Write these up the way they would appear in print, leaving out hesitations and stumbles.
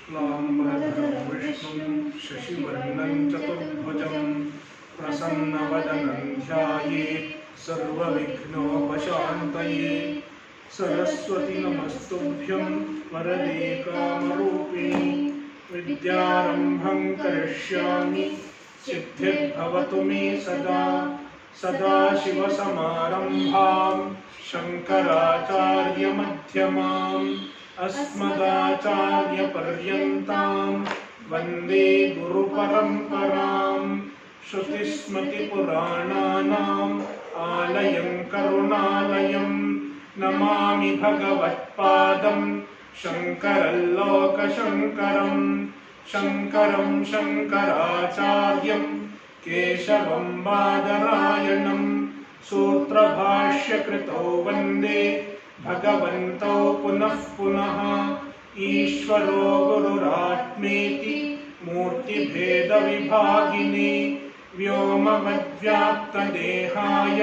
शुक्लाम्बरधरं विष्णुं शशिवर्णं चतुर्भुजं प्रसन्नवदनं ध्यायेत् सर्वविघ्नोपशान्तये। सरस्वती नमस्तुभ्यं वरदे कामरूपिणि विद्यारम्भं करिष्यामि सिद्धिर्भवतु मे सदा। सदाशिवसमारम्भां शङ्कराचार्यमध्यमाम् अस्मदाचार्यपर्यन्तां वन्दे गुरुपरम्पराम्। श्रुतिस्मृतिपुराणानाम् आलयं करुणालयं नमामि भगवत्पादं शङ्करं लोकशङ्करं। शङ्करं शङ्कराचार्यं केशवं बादरायणं सूत्रभाष्यकृतौ वन्दे भगवन्तौ पुनः पुनः। ईश्वरो गुरुरात्मेति मूर्तिभेदविभागिने व्योमवद्व्याप्तदेहाय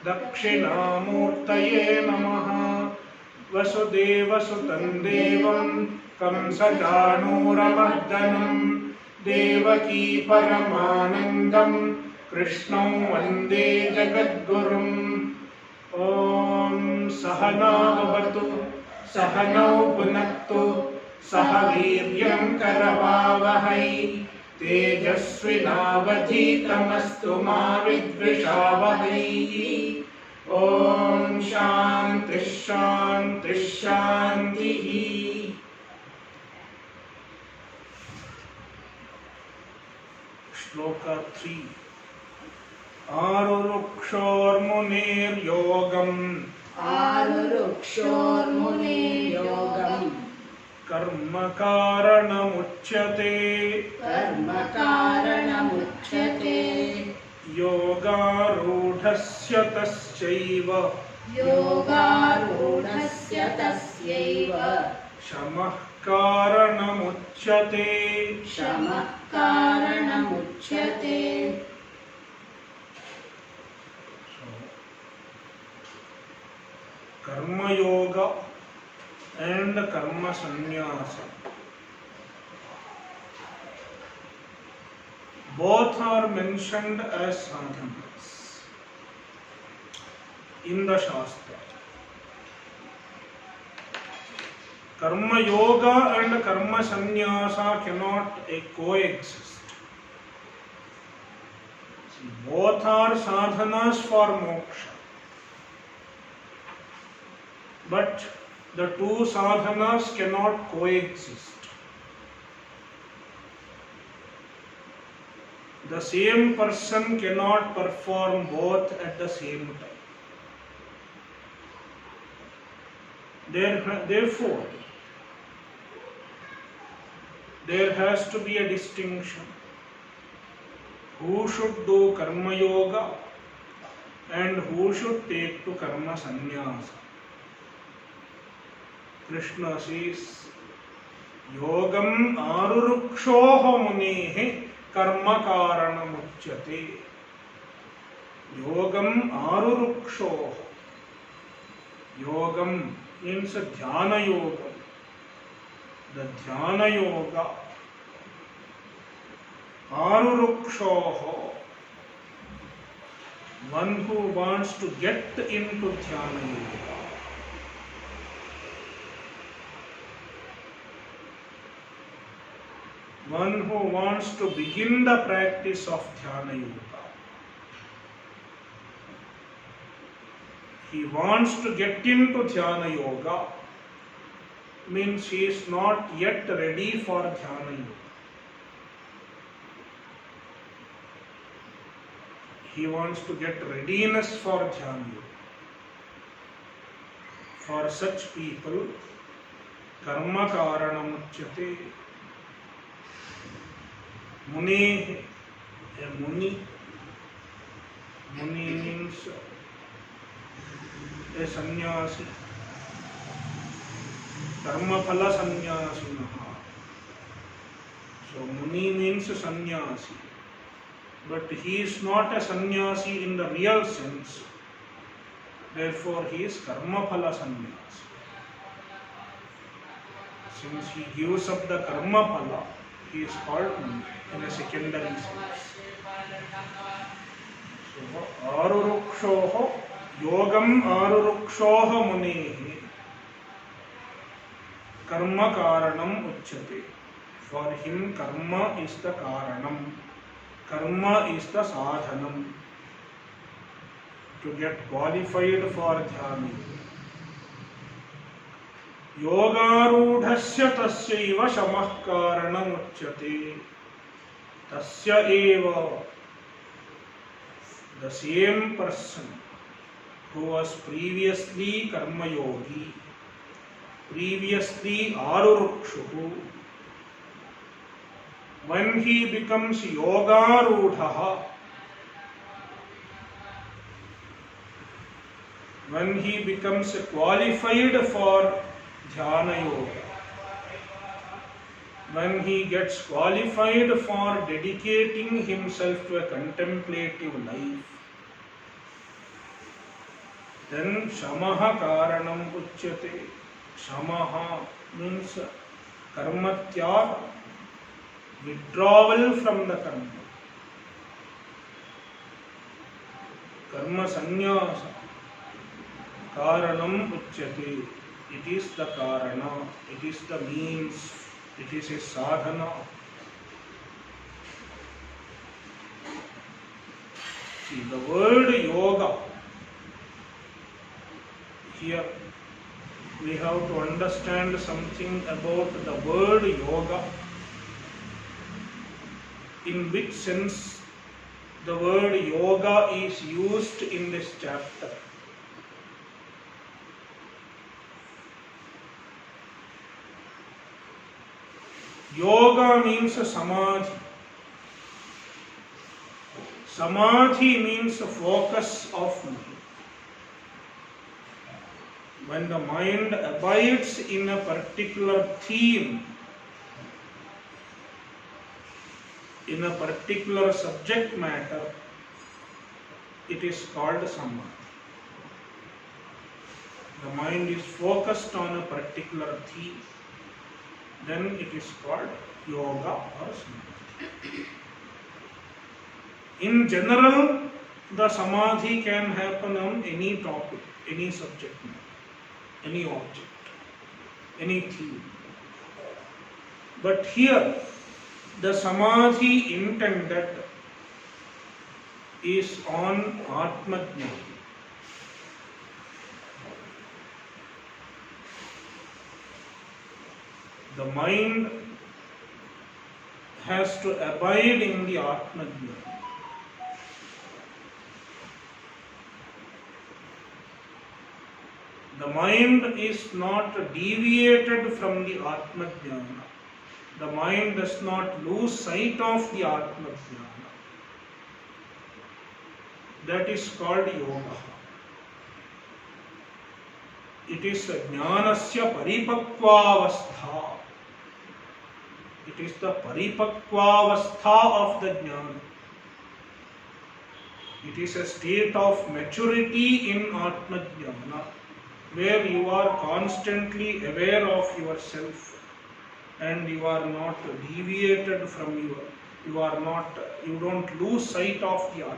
दक्षिणामूर्तये नमः। वसुदेवसुतं देवं कंसचाणूरमर्दनं देवकी परमानन्दं कृष्णं वन्दे जगद्गुरुम्। ॐ सहना भवतु सहनौ भुनक्तु सह वीर्यं करवावहै तेजस्विनावधीतमस्तु मा विद्विषावहै। ॐ शान्तिः शान्तिः शान्तिः। श्लोक 3 आरुरुक्षोर्मुनेर्योगम् कर्म कारणमुच्यते योगारूढस्य तस्यैव शमः कारणमुच्यते Karma yoga and karma sannyasa both are mentioned as sadhanas in the Shastra. Karma yoga and karma sannyasa cannot coexist. Both are sadhanas for moksha. But the two sadhanas cannot coexist. The same person cannot perform both at the same time. Therefore, there has to be a distinction. Who should do karma yoga and who should take to karma sannyasa. Krishna says, Yogam arurukshoho munehe karma karanamuchyate. Yogam arurukshoho. Yogam means Dhyana yoga. The Dhyana yoga. Arurukshoho. One who wants to get into Dhyana yoga. One who wants to begin the practice of Dhyana yoga. He wants to get into Dhyana yoga means he is not yet ready for Dhyana yoga. He wants to get readiness for Dhyana yoga. For such people, karma karanamuchyate. Muni, a muni means a sannyasi, karma phala sannyasinaha. So muni means sannyasi, but he is not a sannyasi in the real sense. Therefore, he is karma phala sannyasi. since he gives up the karma phala, he is called muni in a secondary sense. So, arurukshoho yogam arurukshoho munehi karma karanam uchyate. For him, karma is the karanam. Karma is the sadhanam to get qualified for dhyana. Yogarudhasya tasyaiva shamah karanam uchyate. Tasya eva, the same person who was previously karma yogi, previously arurukshuhu, when he becomes yogarudhaha, when he becomes qualified for dhyana yoga, when he gets qualified for dedicating himself to a contemplative life, then shamaha karanam uchyate. Shamaha means karma tyaga, withdrawal from the karma. Karma sannyasa. Karanam uchyate. It is the karana, it is the means, it is a sadhana. See, the word yoga, here we have to understand something about the word yoga. In which sense the word yoga is used in this chapter. Yoga means samadhi. Samadhi means focus of mind. When the mind abides in a particular theme, in a particular subject matter, it is called samadhi. The mind is focused on a particular theme, then it is called yoga or samadhi. In general, the samadhi can happen on any topic, any subject matter, any object, any theme. But here, the samadhi intended is on Atma-jnana. The mind has to abide in the Atma-jnana. The mind is not deviated from the Atma-jnana. The mind does not lose sight of the Atma-jnana. That is called yoga. It is jnanasya paripakvavastha. It is the paripakvavastha of the jnana. It is a state of maturity in Atma-jnana, where you are constantly aware of yourself and you are not deviated from you don't lose sight of the Atma.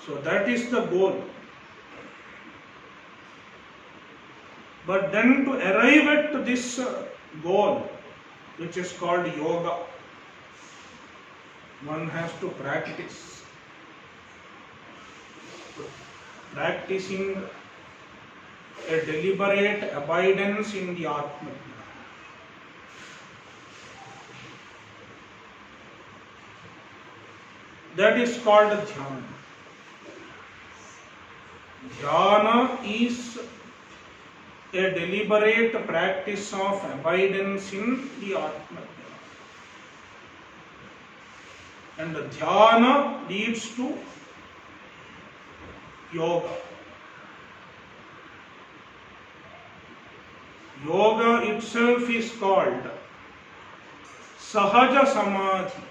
So that is the goal. But then to arrive at this goal, which is called yoga, one has to practice. Practicing a deliberate abidance in the Atma. That is called Dhyana. Dhyana is a deliberate practice of abidance in the Atma. And the Dhyana leads to yoga. Yoga itself is called Sahaja Samadhi.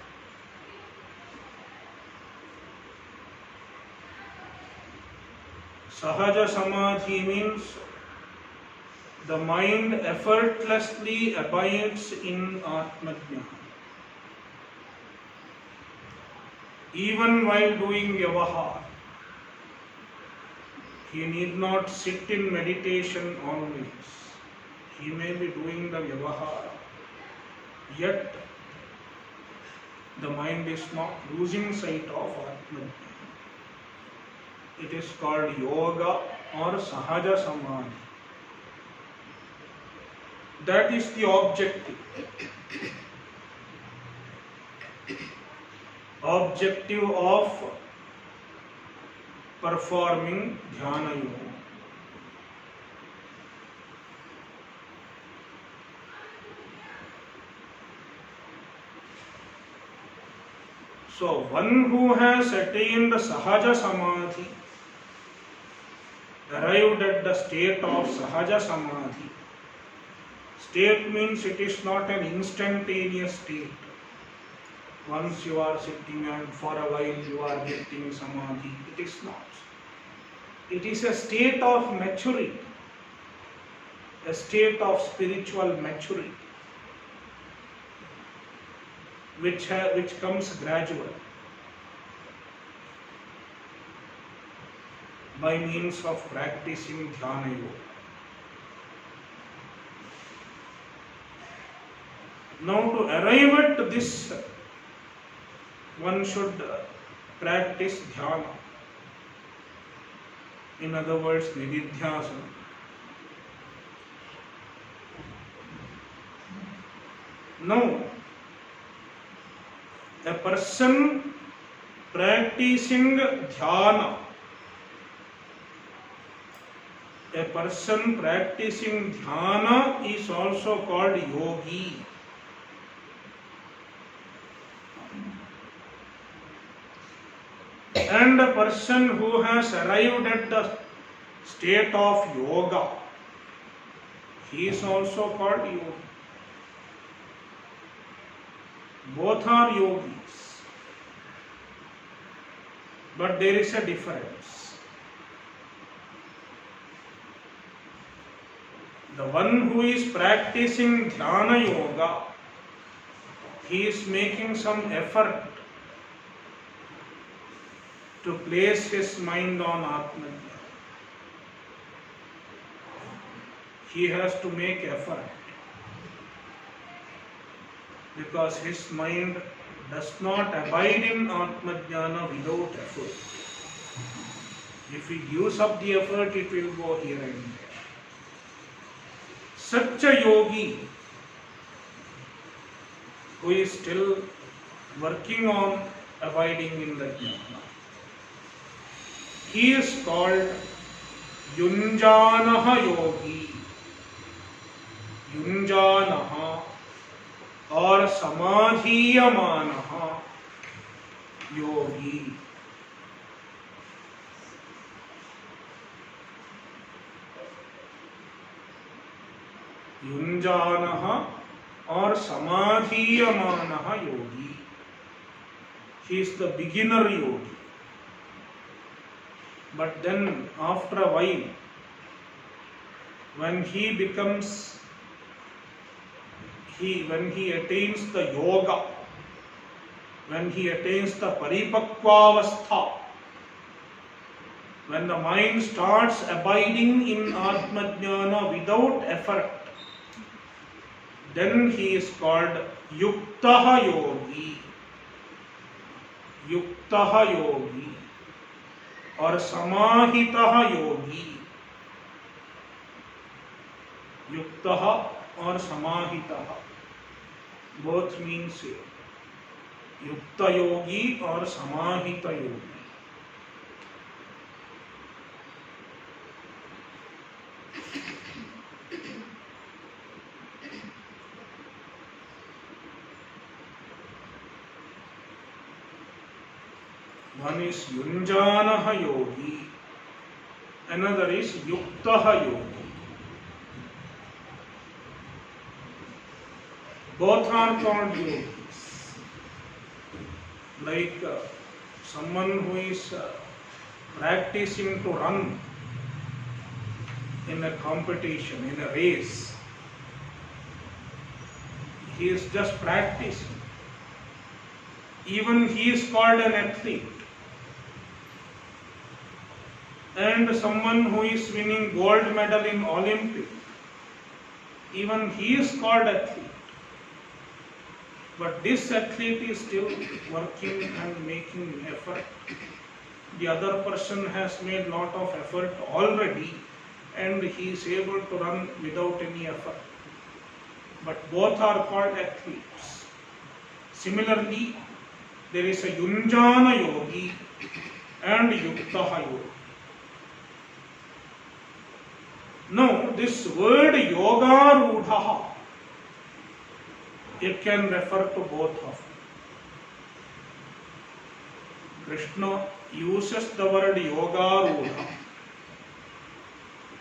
Sahaja Samadhi means the mind effortlessly abides in Atmajnana. Even while doing Vyavahar, he need not sit in meditation always. He may be doing the Vyavahar, yet the mind is not losing sight of Atmajnana. It is called Yoga or Sahaja Samadhi. That is the objective. Objective of performing Dhyana Yoga. So, one who has attained Sahaja Samadhi, arrived at the state of Sahaja Samadhi. State means it is not an instantaneous state. Once you are sitting and for a while you are getting Samadhi. It is not. It is a state of maturity, a state of spiritual maturity, which comes gradually by means of practicing Dhyana Yoga. Now, to arrive at this, one should practice Dhyana. In other words, Nididhyasana. Now, a person practicing Dhyana, is also called yogi. And a person who has arrived at the state of yoga, he is also called yogi. Both are yogis, but there is a difference. The one who is practicing Dhyana Yoga, he is making some effort to place his mind on Atmajnana. He has to make effort because his mind does not abide in Atmajnana without effort. If he gives up the effort, it will go here and there. Such a yogi who is still working on abiding in the Jnana, he is called Yunjanaha yogi. Yunjanaha or Samadhiyamanaha yogi. Yunjanaha or Samadhiyamanaha yogi. He is the beginner yogi. But then after a while, when he attains the yoga, when he attains the paripakvavastha, when the mind starts abiding in Atmajnana without effort, then he is called Yuktaha yogi. Yuktaha yogi or Samahitaha yogi. Yuktaha or Samahitaha both means Yukta yogi or Samahita yogi. One is Yunjanaha yogi, another is Yuktaha yogi. Both are called yogis. Like someone who is practicing to run, in a competition, in a race. He is just practicing. Even he is called an athlete. And someone who is winning gold medal in Olympic, even he is called athlete. But this athlete is still working and making effort. The other person has made lot of effort already and he is able to run without any effort. But both are called athletes. Similarly, there is a Yunjana yogi and Yuktaha yogi. Now, this word yoga rudha, it can refer to both of them. Krishna uses the word yoga rudha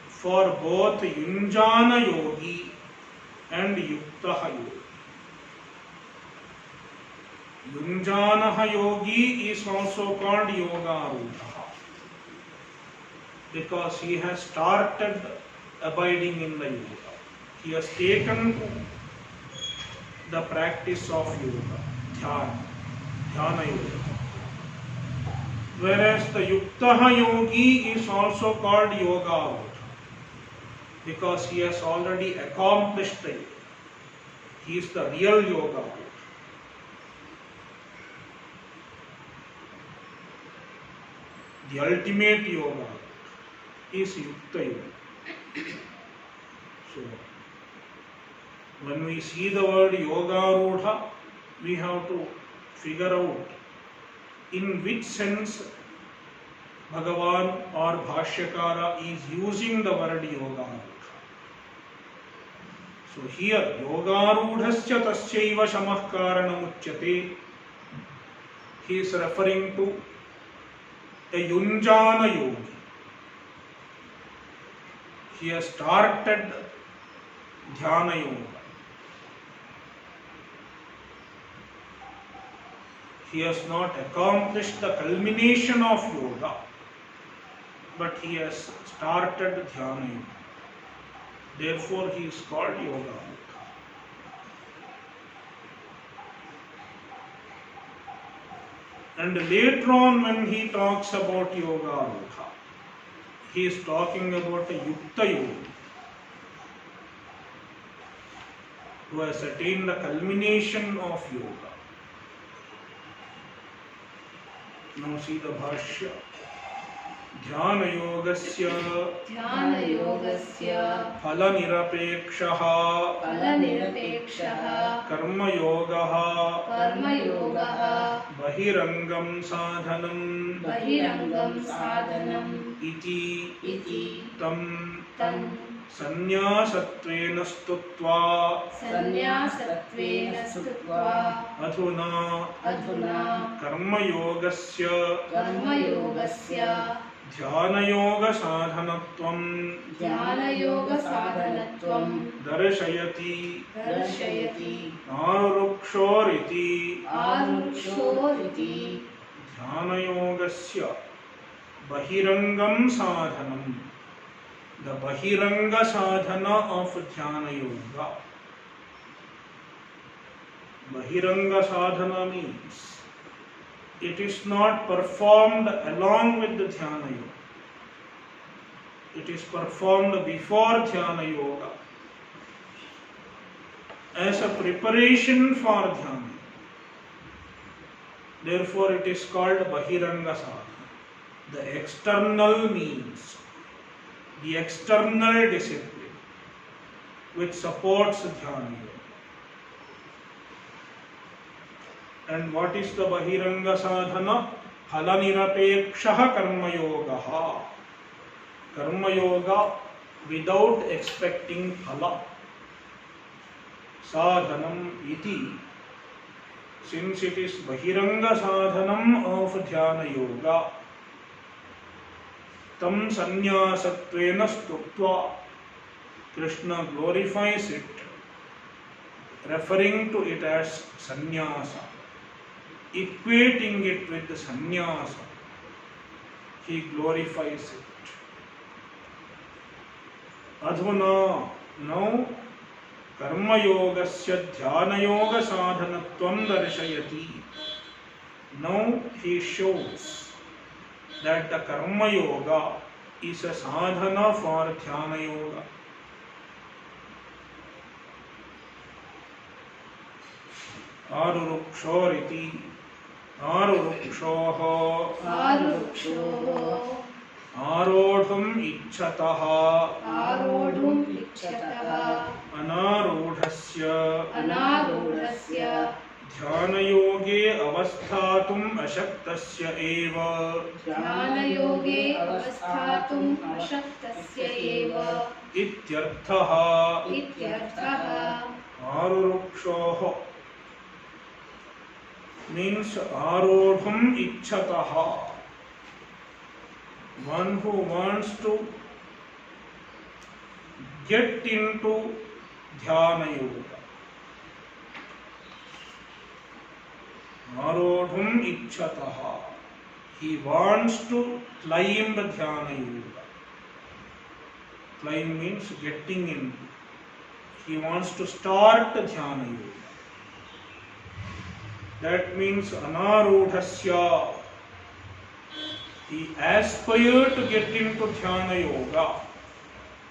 for both Yunjana yogi and Yuktaha yogi. Yunjana yogi is also called yoga rudha because he has started abiding in the yoga. He has taken the practice of yoga, dhyana yoga. Whereas the Yuktaha yogi is also called yoga because he has already accomplished the yoga. He is the real yoga. The ultimate yoga is Yukta yoga. So, when we see the word yoga rudha, we have to figure out in which sense Bhagawad or Bhashyakara is using the word yoga rudha. So here, yoga rudhasya tasyaiva shamah karanam uchyate. He is referring to a Yunjana yogi. He has started Dhyana yoga. He has not accomplished the culmination of yoga, but he has started Dhyana yoga. Therefore, he is called yoga. And later on, when he talks about yoga, he is talking about a Yukta yogi who has attained the culmination of yoga. Now see the Bhashya. Dhyana yogasya phala nirapekshaha karma yogaha bahirangam sadhanam iti tam sannyasattvena stutva adhuna karma yogasya Dhyana yoga sadhanatvam darshayati arukshoriti Dhyana yogasya bahirangam sadhanam. The bahiranga sadhana of Dhyana yoga. Bahiranga sadhana means it is not performed along with the Dhyana yoga. It is performed before Dhyana yoga as a preparation for Dhyana. Therefore, it is called Bahiranga sadhana. The external means, the external discipline which supports Dhyana yoga. And what is the Bahiranga sadhana? Phala nirapekshaha karma yogaha. Karma yoga without expecting phala. Sadhanam iti. Since it is Bahiranga sadhanam of Dhyana yoga, tam sannyasattvena stutva. Krishna glorifies it, referring to it as sannyasa, equating it with the sannyasa. He glorifies it. Adhuna, now Karma Yogasya Dhyana Yoga Sadhanatvam Darshayati. Now he shows that the Karma Yoga is a sadhana for Dhyana Yoga. Arurukshoriti, Arurukshoho, Arodhum Icchataha, Anarudhasya, Dhyana Yoge Avasthatum Ashaktasya Eva, Ityarthaha, Arurukshoho means Arodhum Icchataha, one who wants to get into Dhyana Yoga. Arodhum Icchataha, he wants to climb Dhyana Yoga. Climb means getting in. He wants to start Dhyana Yoga. That means Anarudhasya, he aspired to get into Dhyana Yoga,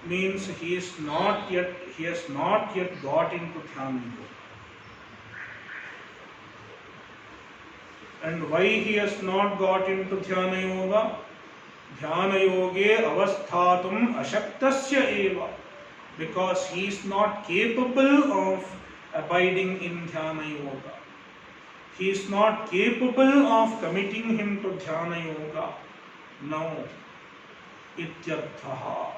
means he has not yet got into Dhyana Yoga. And why he has not got into Dhyana Yoga? Dhyana Yoge avasthatum ashaktasya eva, because he is not capable of abiding in Dhyana Yoga. He is not capable of committing him to Dhyana Yoga. Now, ityarthaha.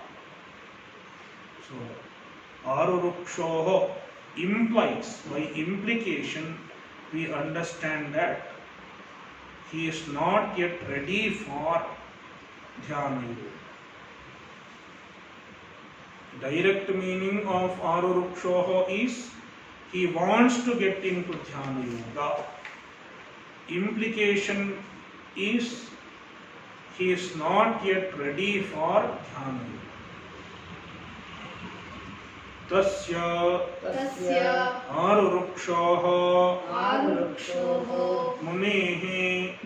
So, arurukshoho implies, by implication, we understand that he is not yet ready for Dhyana Yoga. Direct meaning of arurukshoho is he wants to get into Dhyana Yoga. Implication is he is not yet ready for Dhyana Yoga. Tasya arurukshoho munehe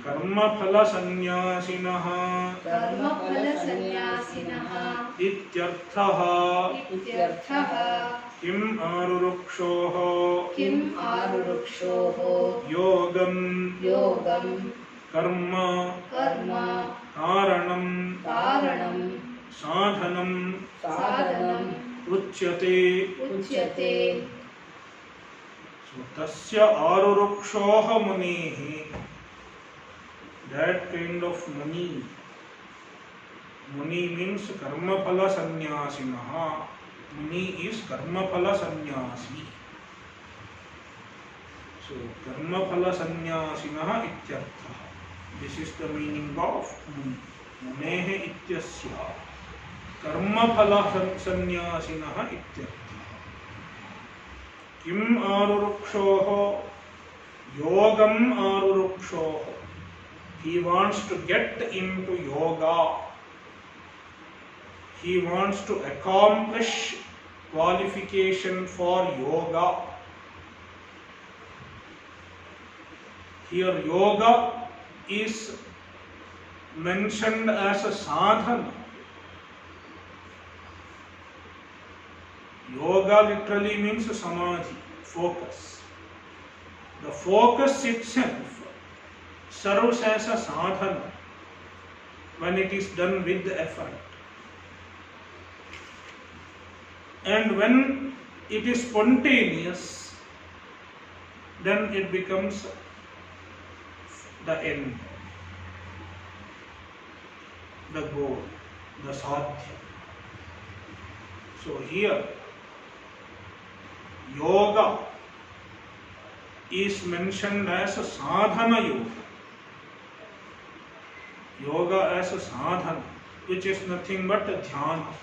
karma phala sannyasinaha ityarthaha kim arurukshoho yogam karma karanam sadhanam uchyate. So tasya arurukshoha munehi, that kind of muni. Muni means karma phala sannyasinaha. Muni is karma phala sannyasi. So karma phala sannyasinaha ityartha. This is the meaning of muni. Munehe ityasya karma phala sannyasinaha ityartha. Kim arurukshoho yogam arurukshoho. He wants to get into yoga. He wants to accomplish qualification for yoga. Here yoga is mentioned as a sadhana. Yoga literally means samadhi, focus. The focus itself serves as a sadhana when it is done with effort. And when it is spontaneous, then it becomes the end, the goal, the sadhya. So here, yoga is mentioned as a sadhana yoga. Yoga as a sadhana, which is nothing but a dhyana.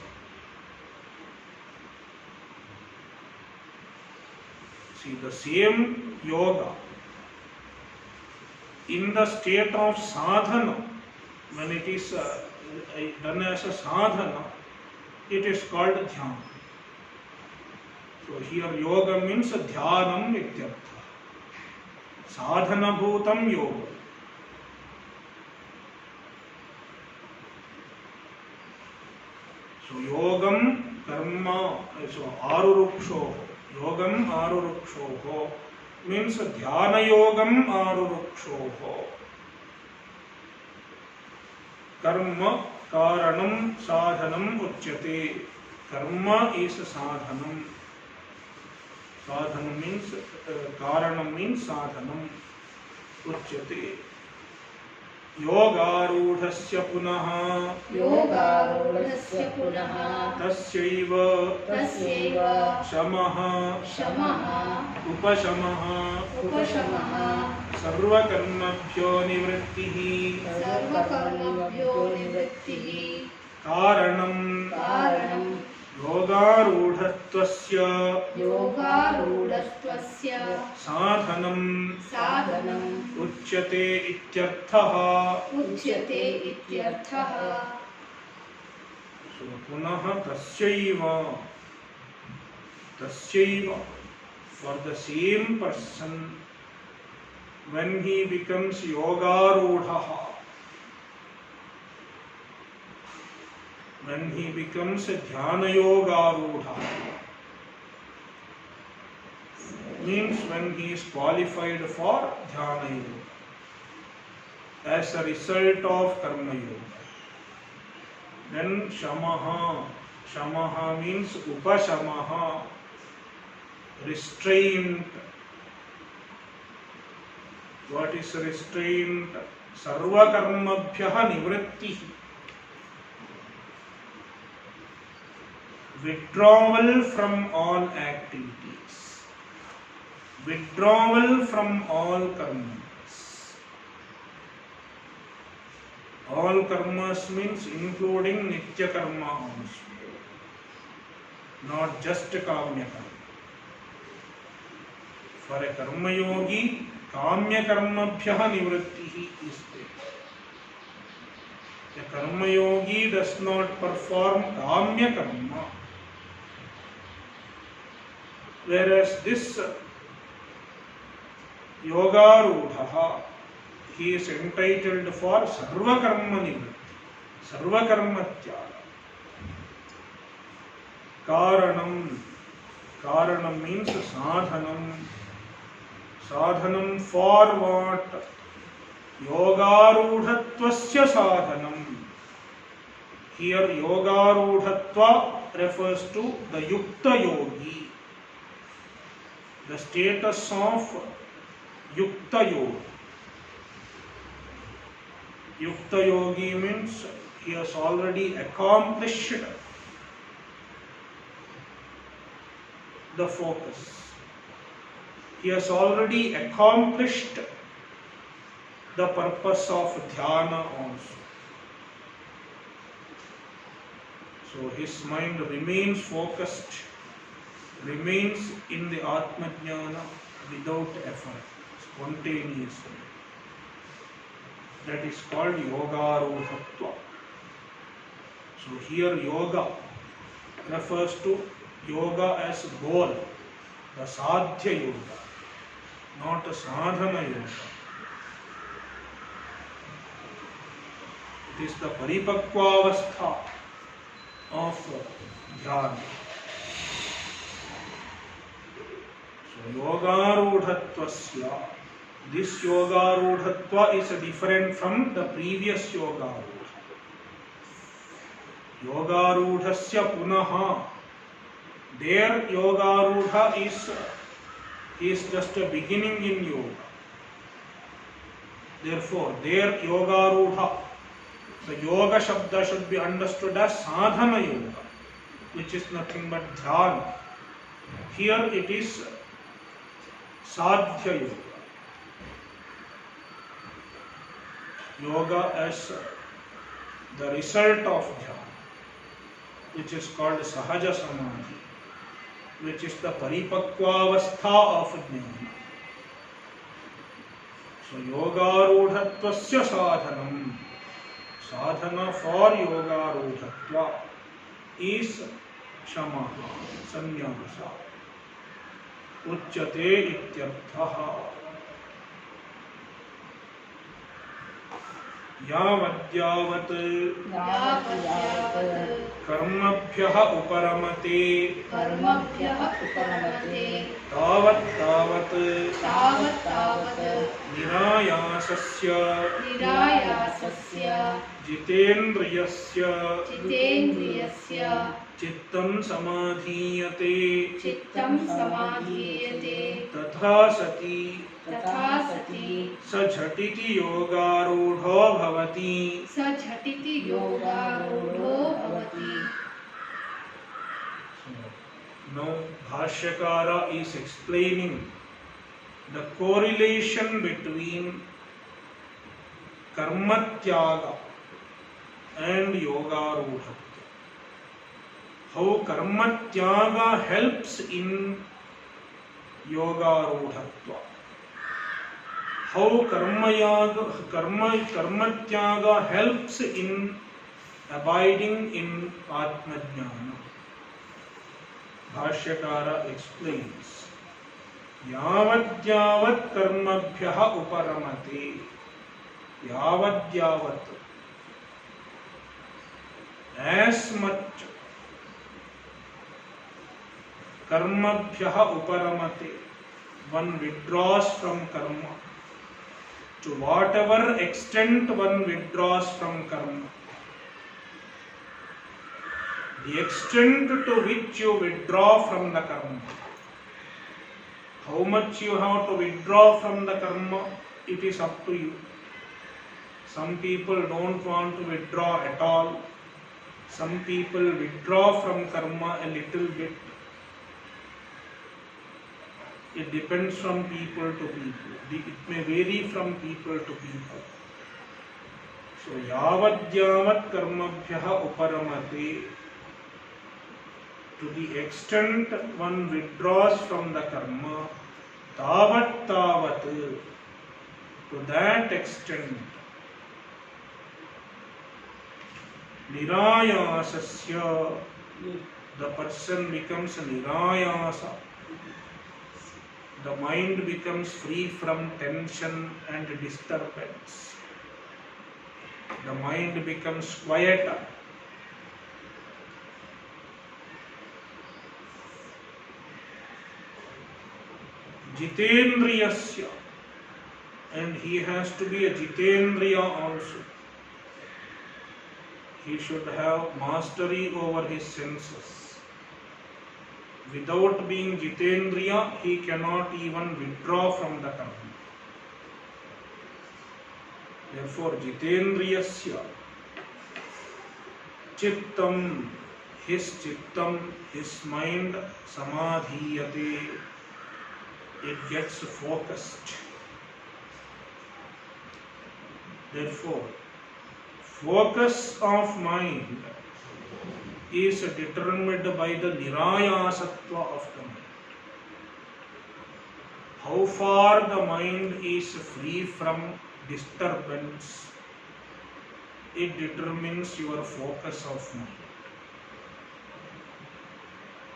See, the same yoga in the state of sadhana, when it is done as a sadhana, it is called Dhyana. So here yoga means dhyanam ityartha. Sadhana bhutam yoga. So yogam karma, so aruruksho. Yogam aruruksho means dhyana yogam aruruksho. Karma karanam sadhanam uchyate. Karma is sadhanam. Sadhanam means karanam means sadhanam uchyate. Yogarudhasya punaha tasyaiva shamaha upashamaha sarvakarmabhyo nivrittihi karanam yogarudhatvasya sadhanam uchyate ityarthaha. So punaha tasyaiva, for the same person, when he becomes yogarudhaha, when he becomes a dhyana yogarudha, means when he is qualified for dhyana yoga as a result of karma yoga, then shamaha means upashamaha, restraint. What is restraint? Sarva karmabhyaha nivrittihi, withdrawal from all activities, withdrawal from all karmas. All karmas means including nitya karma also, not just kamya karma. For a karma yogi, kamya karmabhyaha nivrittihi is there. A karma yogi does not perform kamya karma, whereas this yogarudhaha, he is entitled for sarva karma nivritti, sarva karma tyaga. Karanam means sadhanam. Sadhanam for what? Yogarudhatvasya sadhanam. Here yogarudhatva refers to the yukta yogi, the status of yukta yogi. Yukta yogi means he has already accomplished the focus. He has already accomplished the purpose of dhyana also. So his mind remains focused, remains in the Atma Jnana without effort, spontaneously. That is called yogarudhatva. So here yoga refers to yoga as goal, the sadhya yoga, not a sadhana yoga. It is the paripakvavastha of dhyana. So yogarudhatvasya, this yogarudhatva is different from the previous yogarudha. Yogarudhasya punaha, their yogarudha is just a beginning in yoga. Therefore, their yogarudha, the yoga shabda should be understood as sadhana yoga, which is nothing but dhyana. Here it is sadhya yoga. Yoga as the result of dhyana, which is called sahaja samadhi, which is the paripakvavastha of jnana. So yogarudhatvasya sadhanam, sadhana for yogarudhatva is shama, sannyasa. Uchyate ityarthaha. यावद्यावत् कर्मभ्यः उपरमते तावत् निरायासस्य जितेन्द्रियस्य चित्तं समाधीयते तथा सति स झटिति योगारूढ़ो भवति Now Bhashyakara is explaining the correlation between karma tyaga and yoga rudha. How karma tyaga helps in yoga rudhatva. How karma tyaga helps in abiding in atma jnana. Bhashyakara explains, yavat karmabhyah uparamate. Yavat, as much karmabhyah uparamate, one withdraws from karma. To whatever extent one withdraws from karma, the extent to which you withdraw from the karma, how much you have to withdraw from the karma, it is up to you. Some people don't want to withdraw at all. Some people withdraw from karma a little bit. It depends from people to people. It may vary from people to people. So, yavat karmabhyah uparamate. To the extent one withdraws from the karma, tavat. To that extent, nirayasasya, the person becomes nirayasa. The mind becomes free from tension and disturbance. The mind becomes quieter. Jitendriyasya, and he has to be a Jitendriya also. He should have mastery over his senses. Without being Jitendriya, he cannot even withdraw from the karma. Therefore, Jitendriyasya, Chittam, his mind, Samadhiyate, it gets focused. Therefore, focus of mind is determined by the nirayasatva of the mind. How far the mind is free from disturbance, it determines your focus of mind.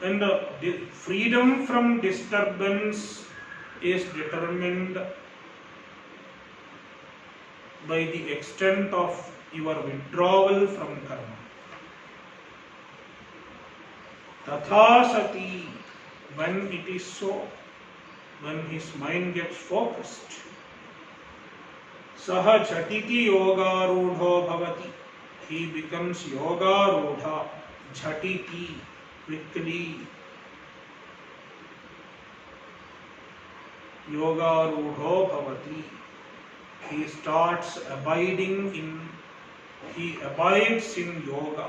And the freedom from disturbance is determined by the extent of your withdrawal from karma. Tatha sati, when it is so, when his mind gets focused, saha jhatiti yoga rudha bhavati, he becomes yoga rudha, jhatiti, quickly. Yoga rudha bhavati, he starts abiding in, he abides in yoga.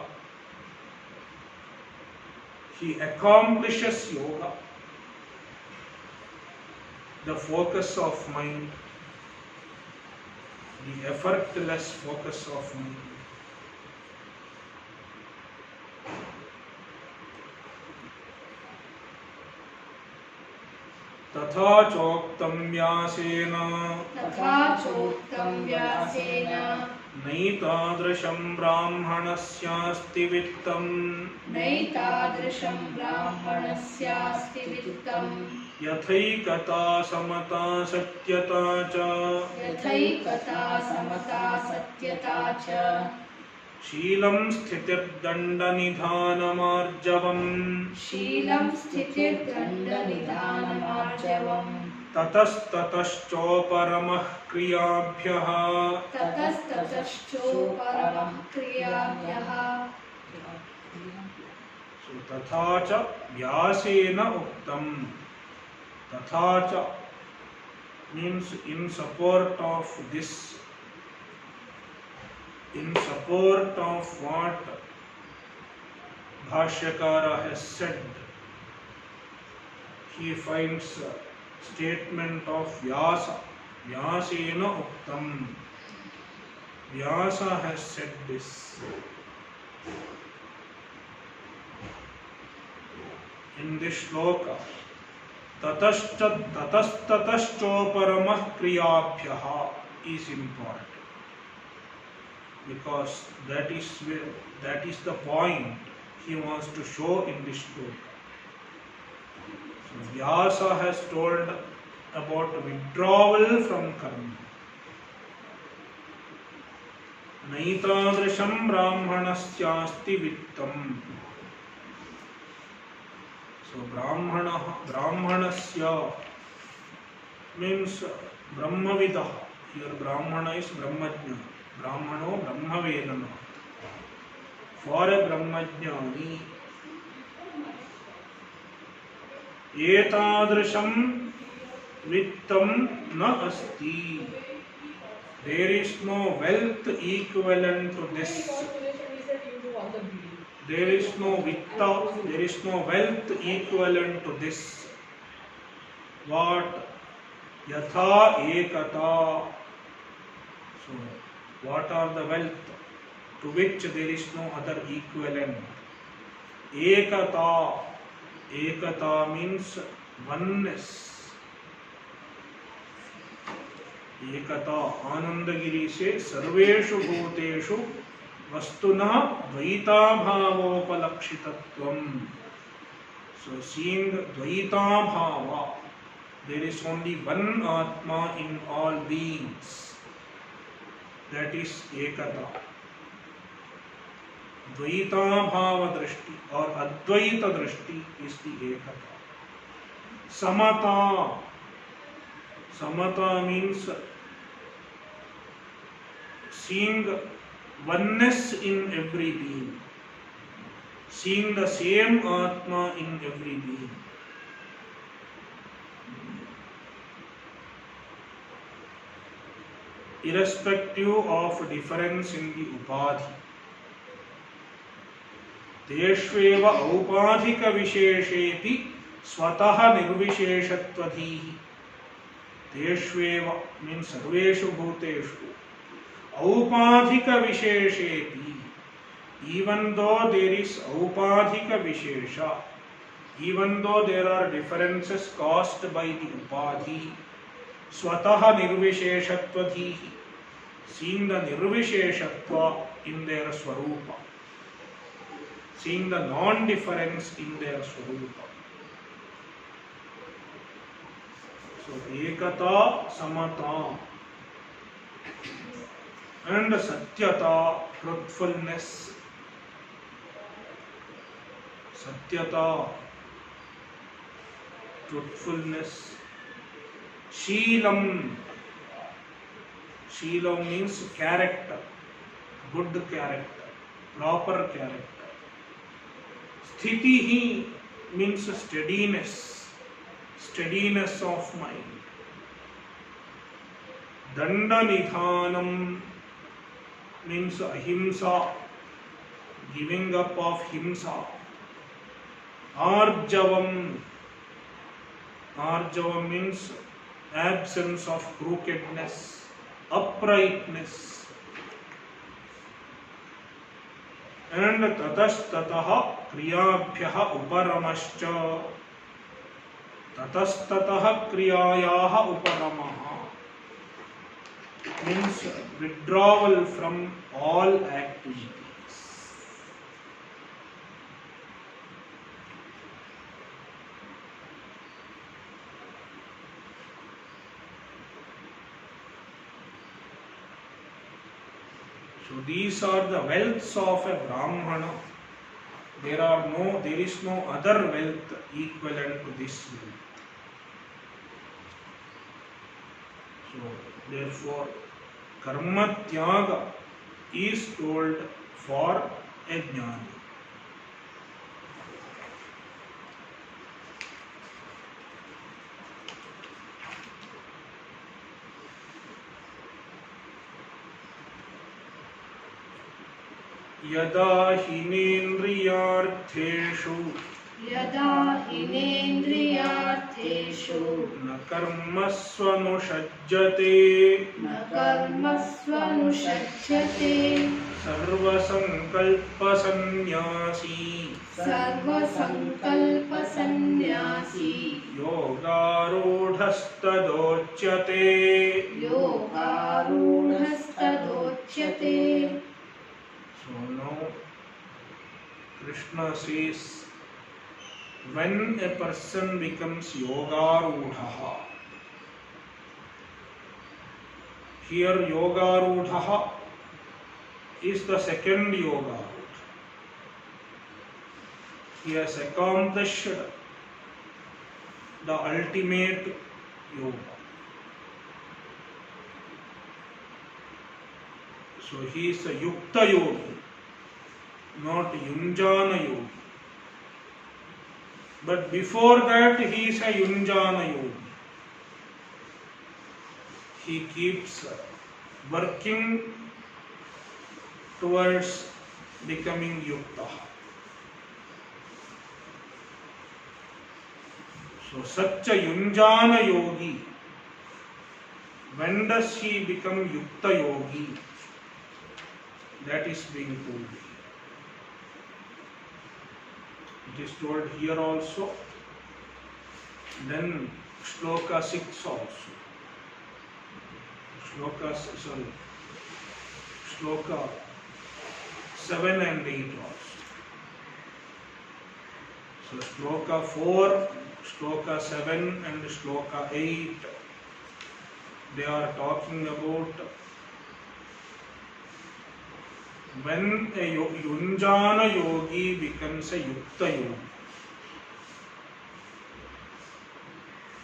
He accomplishes yoga. The focus of mind, the effortless focus of mind. तथा चोक्तं व्यासेन नैतादृशं ब्राह्मणस्यास्ति वित्तम् नैतादृशं ब्राह्मणस्यास्ति वित्तम् यथैकता समता सत्यता च यथैकता समता सत्यता च शीलं स्थितिर्दण्डनिधानमार्जवम् शीलं स्थितिर्दण्डनिधानमार्जवम् ततस्ततश्चोपरमः क्रियाभ्यः ततस्ततश्चोपरमः क्रियाभ्यः तथा च व्यासेन उक्तम् तथा च means in support of this, in support of what Bhashyakara has said, he finds a statement of Vyasa. Vyasena uktam. Vyasa has said this. In this shloka, tatastataschoparamah kriyabhyaha is important, because that is the point he wants to show in this shloka. So Vyasa has told about withdrawal from karma. Naitadrisham brahmanasyasti vittam. So brahmanasya means brahmavidah. Here brahmana is brahmajna. Brahmano brahmavedana. For a brahmajnani, etadrisham vittam na asti. There is no wealth equivalent to this. There is no vitta, there is no wealth equivalent to this. What? Yatha ekata. So, what are the wealth to which there is no other equivalent? Ekata. Ekata means oneness. Ekata. Anandagiri says, Sarveshu bhuteshu vastuna dvaita bhavopalakshitatvam. So seeing dvaita bhava, there is only one Atma in all beings. That is ekata. Dvaita bhava drishti or advaita drishti is the ekata. Samata. Samata means seeing oneness in every being, seeing the same Atma in every being. Irrespective of difference in the upadhi. Teshveva aupadhika visheshepi swataha nirvisheshatvadhihi. Teshveva means sarveshu bhuteshu. Aupadhika visheshepi. Even though there is aupadhika vishesha, even though there are differences caused by the upadhi, swataha nirvisheshatvadhihi, seeing the nirvisheshatva in their swarupa, seeing the non-difference in their swarupa. So, ekata, samata, and satyata, truthfulness. Satyata, truthfulness. Sheelam. Sheelam means character, good character, proper character. Sthitihi means steadiness, steadiness of mind. Dandanidhanam means ahimsa, giving up of himsa. Arjavam. Arjavam means absence of crookedness, uprightness. And tatastataha kriyabhyaha uparamascha. Tatastataha kriyayaha uparamaha. means withdrawal from all activities. So these are the wealths of a Brahmana. There is no other wealth equivalent to this wealth. So therefore, karma tyaga is told for a jnani. यदा हिनेन्द्रियार्थेषु यदा हिनेन्द्रियार्थेषु न कर्मस्वनुषज्जते न कर्मस्वनुषज्जते सर्वसङ्कल्पसन्न्यासी सर्वसङ्कल्पसन्न्यासी योगारूढस्तदोच्यते. योगारूढस्तदोच्यते. So now Krishna says, when a person becomes yogarudha, here yogarudha is the second yoga. He has accomplished the ultimate yoga. So he is a yukta yogi, not yunjana yogi. But before that he is a yunjana yogi. He keeps working towards becoming yukta. So such a yunjana yogi, when does he become yukta yogi? That is being told here. It is told here also. Then shloka 6 also. Shloka 7 and 8 also. So shloka 4, shloka 7 and shloka 8, they are talking about when a yunjana yogi becomes a yukta yogi.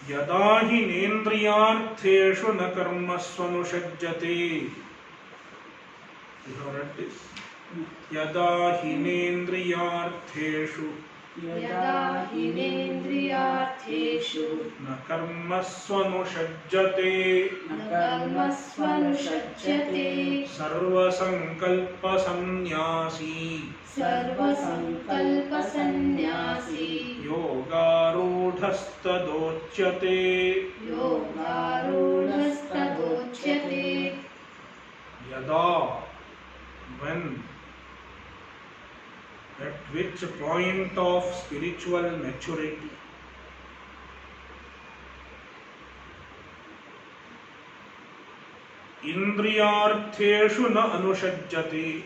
Yada hi nendriyartheshu na karmasvanushajjate. You have read this? Yada hi nendriyartheshu यदा हिनेन्द्रियार्थेषु न कर्मस्वनुषज्जते न कर्मस्वनुषज्जते सर्वसङ्कल्पसन्न्यासी सर्वसङ्कल्पसन्न्यासी योगारूढस्तदोच्यते. योगारूढस्तदोच्यते. Yada, when, at which point of spiritual maturity indriyartheshu na anushajjate,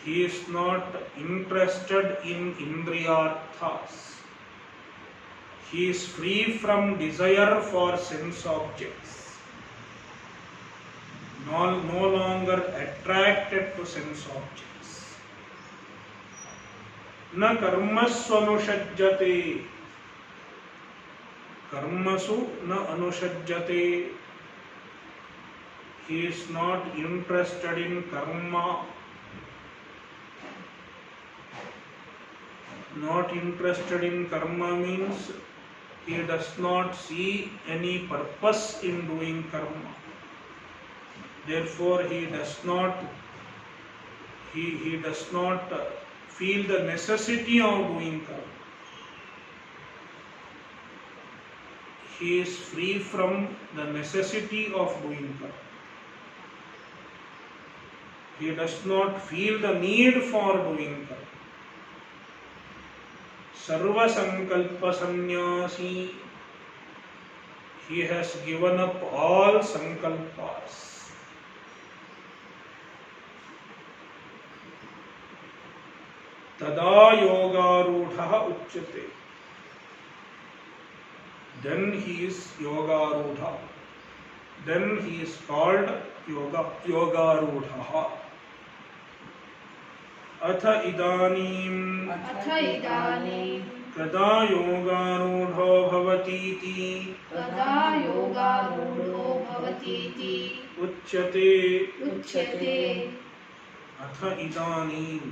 he is not interested in indriyarthas. He is free from desire for sense objects, no longer attracted to sense objects. Na karmasu anushajjate, karmasu na anushajjate, he is not interested in karma. Not interested in karma means he does not see any purpose in doing karma. Therefore he does not feel the necessity of doing karma. He is free from the necessity of doing karma. He does not feel the need for doing karma. Sarva sankalpa sannyasi, He has given up all sankalpas. Tada yogarudha uchyate. Then he is yogarudha. Then he is called yogarudha. Atha idanim अथ इदानीं kada yogarudha bhavatiti तदा योगारूढो भवतीति uchyate. उच्यते. Atha idanim.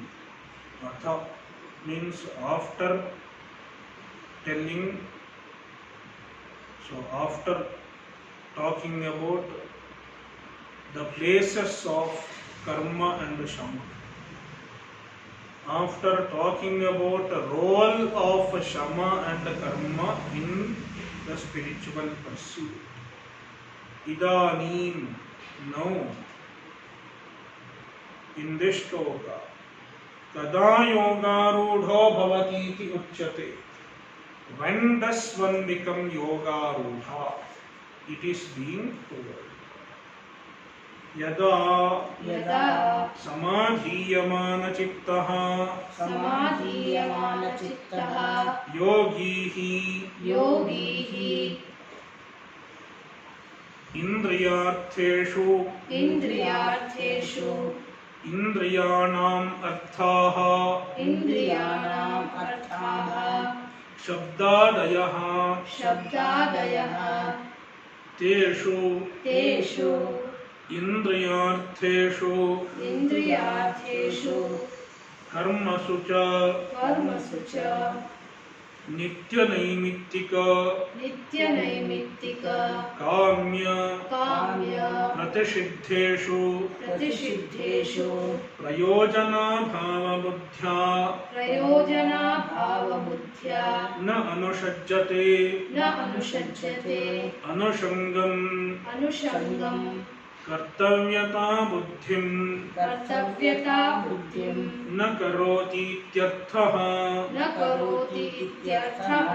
Atha means after telling. So after talking about the places of karma and shama, after talking about the role of shama and karma in the spiritual pursuit, idanim, now, in this shloka, kada yogarudha bhavati iti uchyate. When does one become yogarudha? It is being told. Yada यदा samadhiyamana chittaha समाधीयमानचित्तः yogihi योगीः indriyartheshu इन्द्रियार्थेषु indriyanam arthaha इन्द्रियाणाम् अर्थाः shabdadayaha शब्दादयः teshu तेषु indriyartheshu इन्द्रियार्थेषु karmasu cha कर्मसु च nityanaimittika नित्यनैमित्तिक kamya काम्य pratisiddheshu प्रतिषिद्धेषु prayojana bhava buddhya प्रयोजनाभावबुद्ध्या na anushajjate न अनुषज्यते anushangam अनुषङ्गम् kartavyata buddhim कर्तव्यता बुद्धिं na karoti ityarthaha. न करोति इत्यर्थः.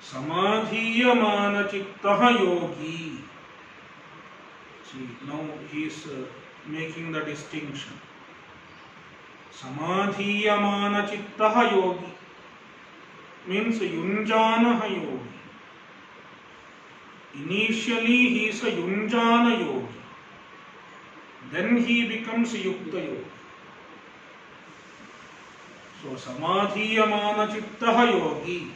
Samadhiyamana chittaha yogi. See, now he is making the distinction. Samadhiyamana chittaha yogi means yunjana yogi. Initially he is a yunjana yogi. Then he becomes yukta yogi. So samadhiyamana chittaha yogi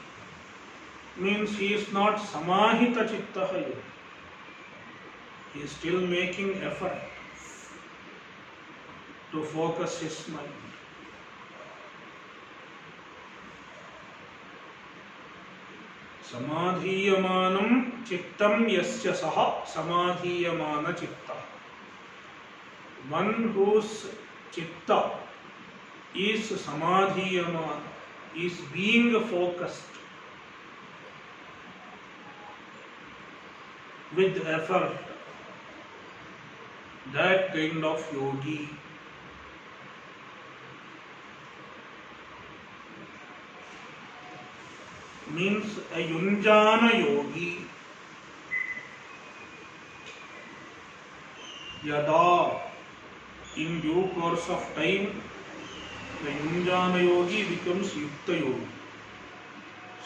means he is not samahita chittaha yogi. He is still making effort to focus his mind. Samadhiyamanam chittam yasya saha samadhiyamana chitta. One whose chitta is samadhiyamana, is being focused with effort, that kind of yogi means a yunjana yogi. Yada, in due course of time, the yunjana yogi becomes yukta yogi.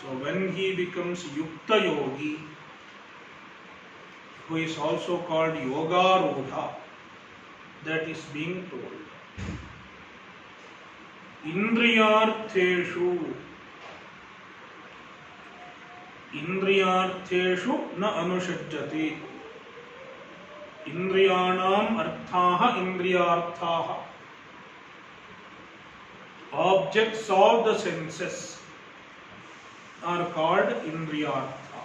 So when he becomes yukta yogi, who is also called yogarudha, that is being told. Indriyartheshu na anushajjate. Indriyanam arthaha indriyarthaha. Objects of the senses are called indriyartha.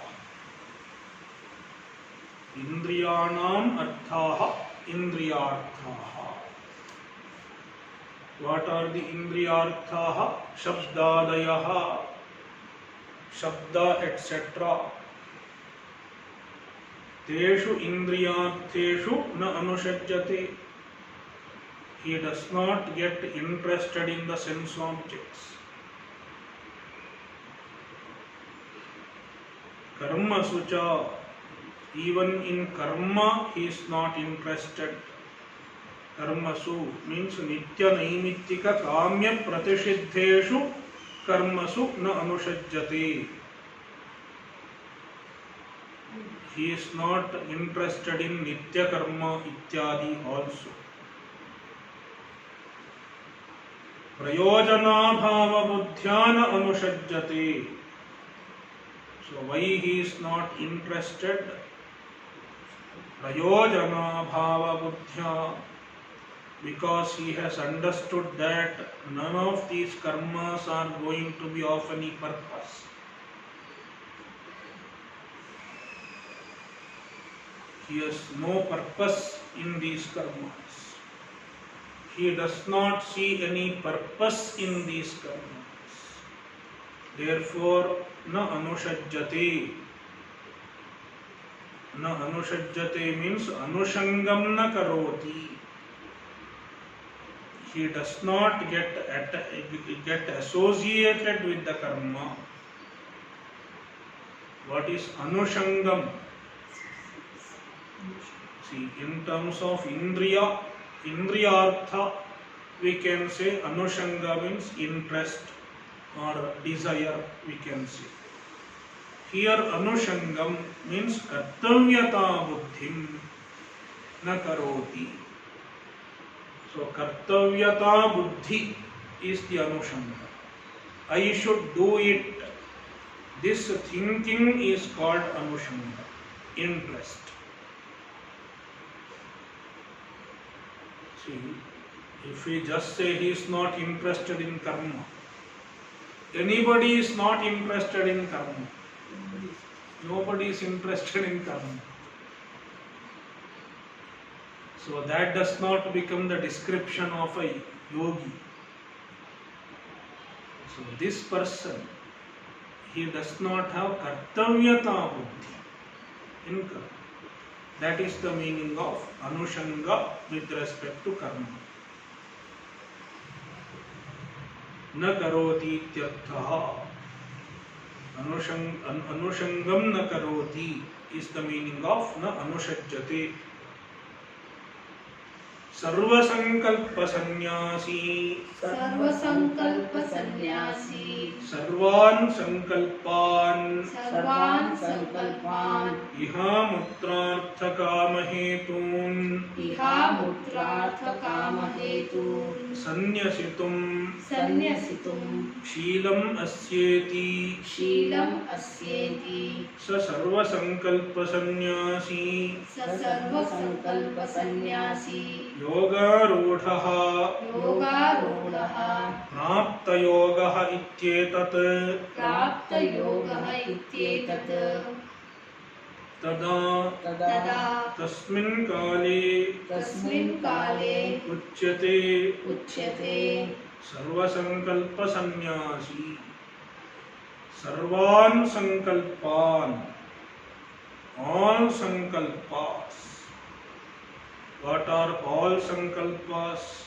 Indriyanam arthaha indriyarthaha. What are the indriyarthaha? Shabdadayaha, shabda, etc. Teshu indriyartheshu na anushajjate. He does not get interested in the sense objects. Karma sucha, even in karma he is not interested. Karmasu means nitya naimittika kamya pratishidheshu karmasu na anushajyate. He is not interested in nitya karma ityadi also. Prayojana bhava buddhyana anushajyate. So why he is not interested? Prayojana bhava buddhya, because he has understood that none of these karmas are going to be of any purpose. He has no purpose in these karmas. He does not see any purpose in these karmas. Therefore, na anushajyate. Na anushajyate means anushangam na karoti. He does not get associated with the karma. What is anushangam? See, in terms of indriyartha, we can say anushanga means interest or desire, we can say. Here anushangam means kartavyata buddhim na karoti. So kartavyata buddhi is the anushanga. I should do it. This thinking is called anushanga, interest. See, if we just say he is not interested in karma, anybody is not interested in karma. Nobody is interested in karma. So that does not become the description of a yogi. So this person, he does not have kartavyata buddhi in karma. That is the meaning of anushanga with respect to karma. Na karoti ityarthaha. Anushangam na karoti is the meaning of na anushajyate. सर्वसंकल्प सन्यासी सर्वसंकल्प सन्यासी सर्वान् संकल्पान् इहामुत्रार्थ काम हेतून् सन्न्यसितुं शीलम् अस्येति स सर्वसंकल्प सन्यासी योगारूढ़ः प्राप्तयोगः इत्येतत् तदा तस्मिन् काले उच्यते सर्वसंकल्प सन्यासी सर्वान् संकल्पान् all sankalpas. What are all sankalpas?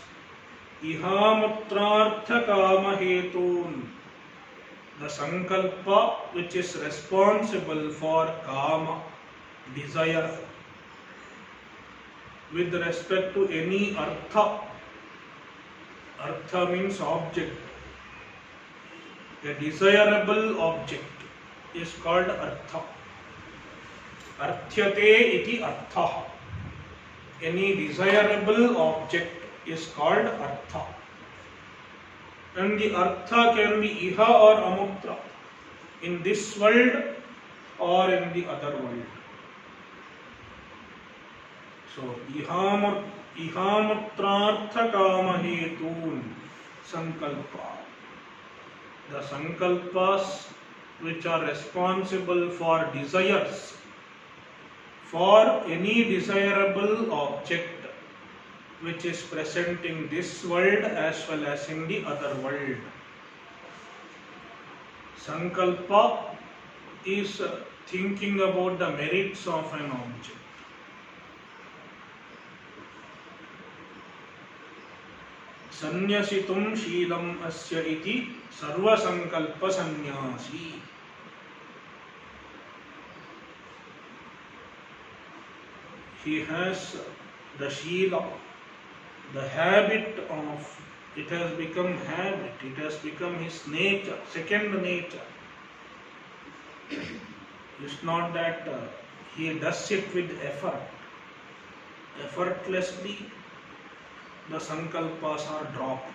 Ihamutrartha kama hetun. The sankalpa which is responsible for kama, desire, with respect to any artha. Artha means object. A desirable object is called artha. Arthyate iti artha. Any desirable object is called artha. And the artha can be iha or amutra, in this world or in the other world. So ihamutrartha kama hetun sankalpa. The sankalpas which are responsible for desires, for any desirable object which is present in this world as well as in the other world. Sankalpa is thinking about the merits of an object. Sanyasitum shilam asya iti sarva sankalpa sanyasi. he has the Sheela, the habit of, it has become habit, it has become his nature, second nature. It's not that he does it with effort. Effortlessly, the sankalpas are dropped.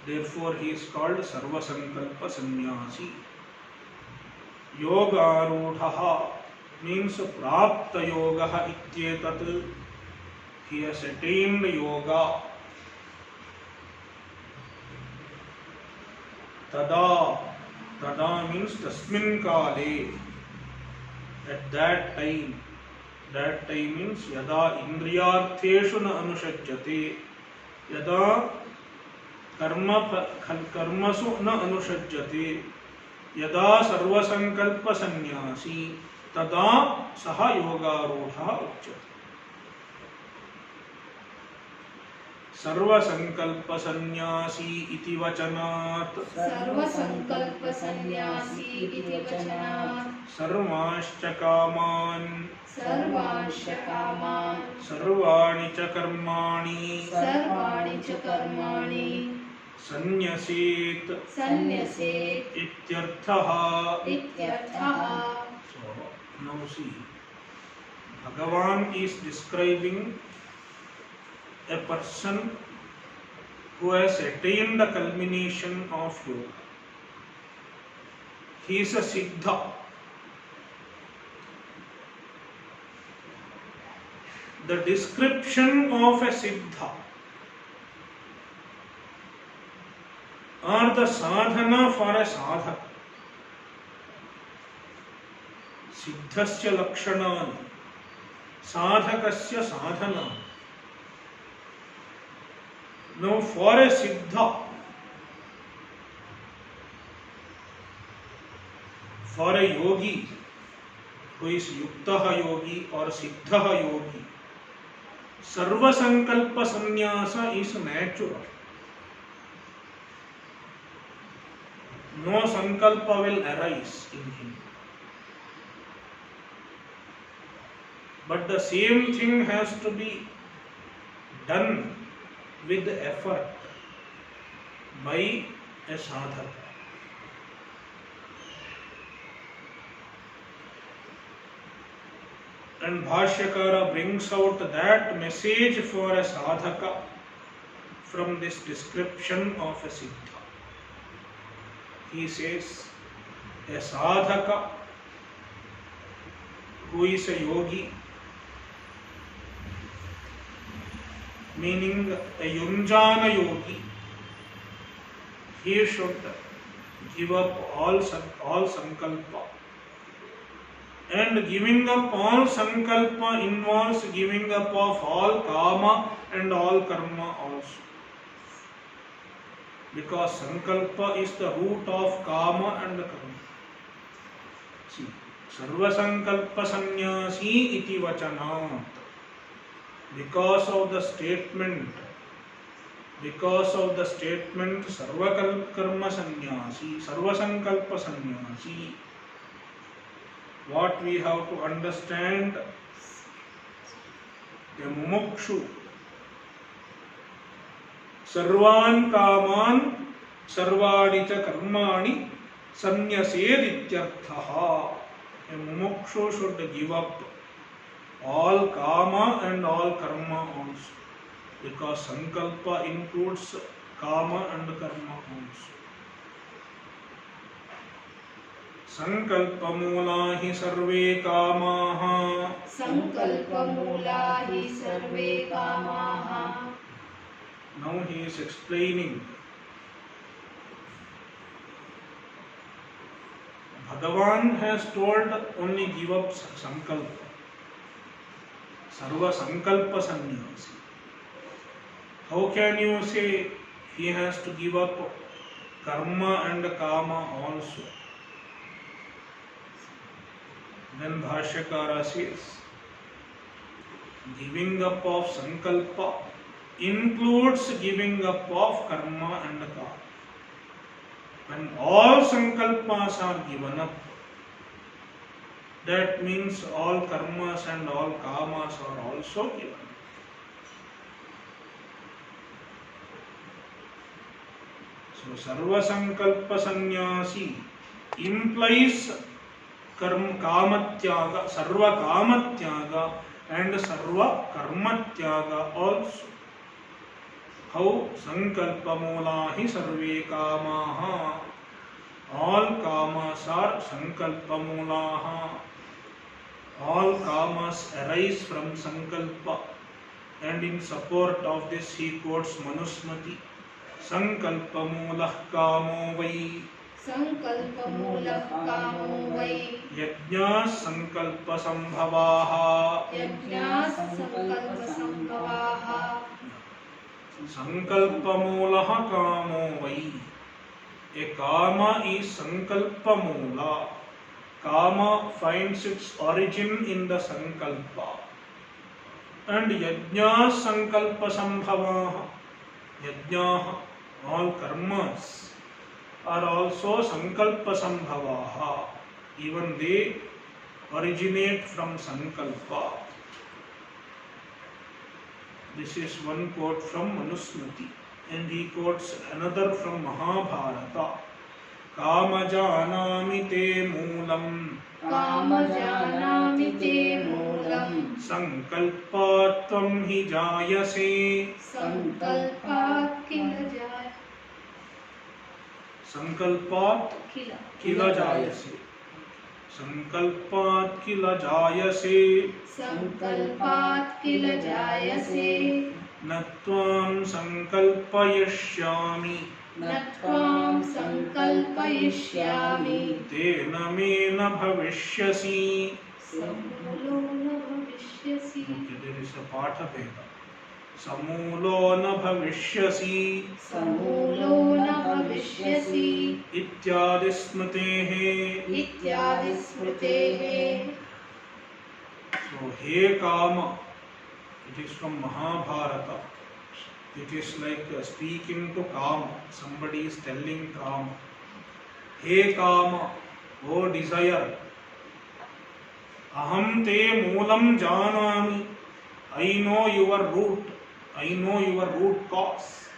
Therefore, he is called Sarva Sankalpa Sannyasi. Yoga Arudhaha means Prapta Yoga Ityetat. He has attained yoga. Tada means Tasmin Kale. At that time means Yada Indriyartheshu na anushajyate. Yada कर्मसु न अनुषज्यते यदा सर्वसंकल्प संन्यासी तदा सह योगारूढ़ः उच्यते। सर्वसंकल्प संन्यासी इति वचनात् सर्वांश्च कामान् सर्वाणि च कर्माणि संन्यसेत् इत्यर्थः। So now see, Bhagavan is describing a person who has attained the culmination of yoga. He is a Siddha. The description of a Siddha or the sadhana for a sadhak. Siddhasya lakshanani, sadhakasya sadhana. Now for a Siddha, for a yogi who is Yuktaha yogi or Siddhaha yogi, Sarva Sankalpa Sannyasa is natural. No Sankalpa will arise in him. But the same thing has to be done with effort by a sadhaka. And Bhashyakara brings out that message for a sadhaka from this description of a Siddha. He says, a sadhaka who is a yogi, meaning a Yunjana yogi, he should give up all sankalpa. And giving up all sankalpa involves giving up of all kama and all karma also. Because sankalpa is the root of kama and karma. See, sarva sankalpa sannyasi iti vachanat. Because of the statement sarva karma sannyasi, sarva sankalpa sannyasi, what we have to understand, a mumukshu sarvan kaman sarvani cha karmani sannyaset ityarthaha. A mumukshu should give up all kama and all karma also, because sankalpa includes kama and karma also. Sankalpamula hi sarve kamaha. Now he is explaining. Bhagavan has told only give up sankalpa. Sarva sankalpa sannyasi. How can you say he has to give up karma and kama also? Then Bhashyakara says, giving up of sankalpa includes giving up of karma and kama. When all sankalpas are given up, That means all karmas and all kamas are also given. So sarva sankalpa sannyasi implies kamatyaga, sarva kamatyaga and sarva karmatyaga also. How sankalpa mula hi sarve kamaha. All kamas are sankalpa mulaha. All kamas arise from sankalpa. And in support of this he quotes Manusmriti. Sankalpa mulah kamo vai. Sankalpa mulah kamo vai. Yajna sankalpa sambhavaha. Yajna sankalpa sambhavaha. Sankalpa mulah kamo vai. A kama is sankalpa mula. Kama finds its origin in the sankalpa. And yajna sankalpa sambhavaha. Yajna, all karmas are also sankalpa sambhavaha. Even they originate from sankalpa. This is one quote from Manusmriti. And he quotes another from Mahabharata. Kama janami te moolam. Kama janami te moolam. Sankalpa tvam hi jayase. Sankalpat kila jaya. Sankalpat kila jayase. Sankalpat kila jayase. Sankalpat kila jayase. Natvam sankalpayashyami. Natvam sankalpayishyami. Tena mena bhavishyasi. Samulo na bhavishyasi. Okay, there is a patha veda. Samulo na bhavishyasi. Samulo na bhavishyasi. Ityadi smritehe. Ityadi smritehe. So, he kama. It is from Mahabharata. It is like speaking to Kama. Somebody is telling Kama. Hey Kama, O desire. Aham te moolam janami. I know your root. I know your root cause.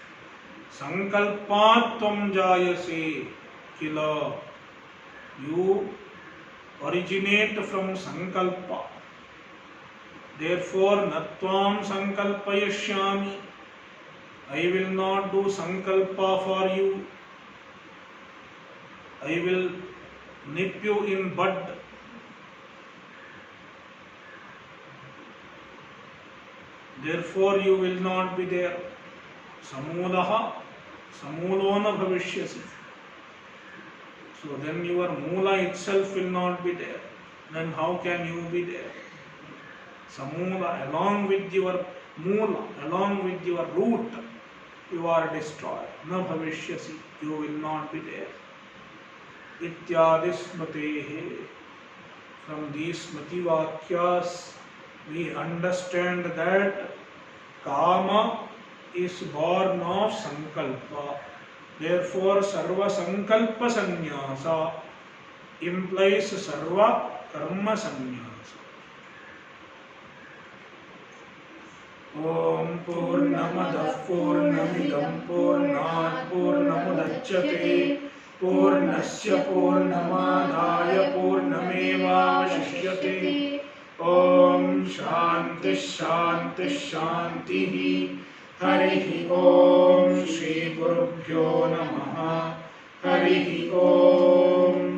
Sankalpat tvam jayase. Kila. You originate from sankalpa. Therefore, natvam sankalpayashyami. I will not do sankalpa for you. I will nip you in bud. Therefore, you will not be there. Samulaha, samulona bhavishyasi. So then your mula itself will not be there. Then how can you be there? Samula, along with your mula, along with your root, you are destroyed. Na bhavishyasi, you will not be there. Ityadi smritehe. From these smriti vakyas, we understand that kama is born of sankalpa. Therefore, sarva sankalpa sannyasa implies sarva karma sannyasa. Om Purnamadah Purnamidam Purnat Purnamudachyate Purnasya Purnamadaya Purnamevavashishyate. Om Shanti Shanti Shanti. Harihi Om Shri Gurubhyo Namaha. Harihi Om.